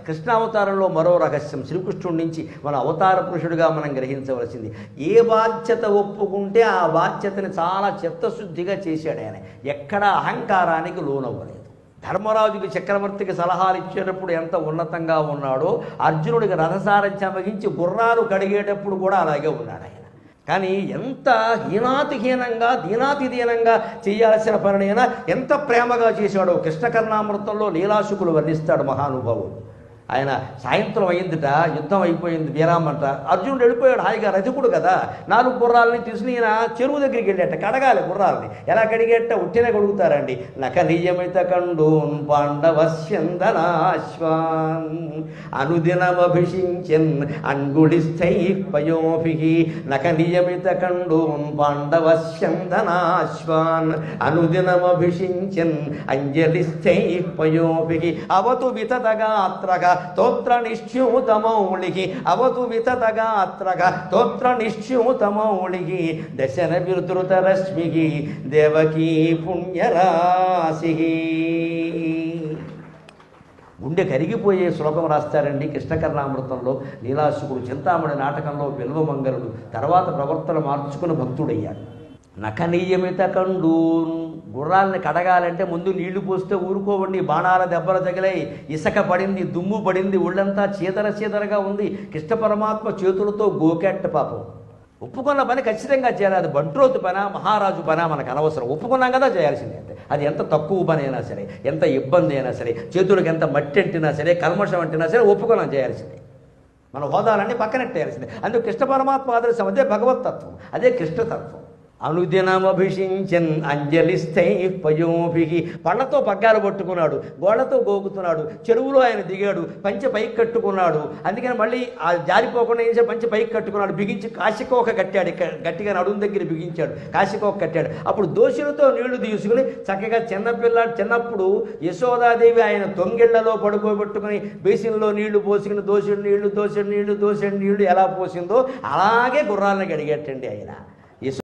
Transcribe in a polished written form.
కృష్ణావతారంలో మరో రహస్యం శ్రీకృష్ణుడి నుంచి మన అవతార పురుషుడిగా మనం గ్రహించవలసింది. ఏ బాధ్యత ఒప్పుకుంటే ఆ బాధ్యతని చాలా చిత్తశుద్ధిగా చేశాడు ఆయన. ఎక్కడ అహంకారానికి లోనవ్వలేదు. ధర్మరాజుకి చక్రవర్తికి సలహాలు ఇచ్చేటప్పుడు ఎంత ఉన్నతంగా ఉన్నాడో అర్జునుడికి రథసారథ్యం వహించి గుర్రాలు కడిగేటప్పుడు కూడా అలాగే ఉన్నాడు ఆయన. కానీ ఎంత హీనాతిహీనంగా దీనాతిదీనంగా చేయాల్సిన పనినైనా ఎంత ప్రేమగా చేశాడో కృష్ణకర్ణామృతంలో లీలాశుకులు వర్ణిస్తాడు మహానుభావుడు. ఆయన సాయంత్రం అయిందిట, యుద్ధం అయిపోయింది, విరామంట. అర్జునుడు వెళ్ళిపోయాడు హాయిగా, రథకుడు కదా. 4 గుర్రాలని తీసుకుని ఈయన చెరువు దగ్గరికి వెళ్ళేట, కడగాలి గుర్రాలని. ఎలా కడిగేట? ఉట్టినే కడుగుతారండి. నకనియమిత కండూన్ పాండవస్యందనాశ్వాన్ అనుదినమభిషించన్ అంగుళిస్థై పయోభిః. నకనియమిత కండూన్ పాండవస్యందనాశ్వాన్ అనుదినమభిషించన్ అంజలిస్థై పయోభిః. అవతు వితతగాత్రగా తోత్ర నిశ్చ్యూతమౌళికి. అవతు వితతగాత్రగా తోత్ర నిశ్చ్యూతమౌళికి. దశన విధృత రశ్మికి దేవకీ పుణ్యరాశి. గుండె కరిగిపోయే శ్లోకం రాస్తారండి కృష్ణకర్ణామృతంలో. లీలాశుకుడు చింతామణి నాటకంలో బిల్వమంగళుడు తర్వాత ప్రవర్తన మార్చుకుని భక్తుడయ్యాడు. నఖనియమిత కండు. గుర్రాలని కడగాలంటే ముందు నీళ్లు పోస్తే ఊరుకోవండి, బాణాల దెబ్బలు తగిలాయి, ఇసక పడింది, దుమ్ము పడింది, ఒళ్ళంతా చీదరగా ఉంది. కృష్ణ పరమాత్మ చేతులతో గోకెట్ట పాపం. ఒప్పుకున్న పని ఖచ్చితంగా చేయాలి. అది బంట్రోతు పనా మహారాజు పనా మనకు అనవసరం. ఒప్పుకున్నాం కదా చేయాల్సిందే. అంతే. అది ఎంత తక్కువ పని అయినా సరే, ఎంత ఇబ్బంది అయినా సరే, చేతులకు ఎంత మట్టి అంటినా సరే, కల్మషం అంటినా సరే ఒప్పుకున్నాం చేయాల్సిందే. మన హోదాలన్నీ పక్కనెట్టేయాల్సిందే. అందుకు కృష్ణ పరమాత్మ ఆదర్శం. అదే భగవత్తత్వం, అదే కృష్ణతత్వం. అనుదినమభిషించన్ అంజలిస్థై పయోభిః. పళ్ళతో పగ్గాలు పట్టుకున్నాడు, గోళ్లతో గోకుతున్నాడు, చెరువులో ఆయన దిగాడు, పంచె పైకి కట్టుకున్నాడు. అందుకని మళ్ళీ ఆ జారిపోకుండా ఏం పంచె పైకి కట్టుకున్నాడు, బిగించి కాశీకోక కట్టాడు. గట్టిగా నడుము దగ్గర బిగించాడు, కాశీకోక కట్టాడు. అప్పుడు దోషులతో నీళ్లు తీసుకుని చక్కగా చిన్నప్పుడు యశోదాదేవి ఆయన తొంగిళ్లలో పడుకోబెట్టుకుని బేసిన్లో నీళ్లు పోసుకుని దోషుడు నీళ్లు ఎలా పోసిందో అలాగే గుర్రాలను గడిగేటండి ఆయన.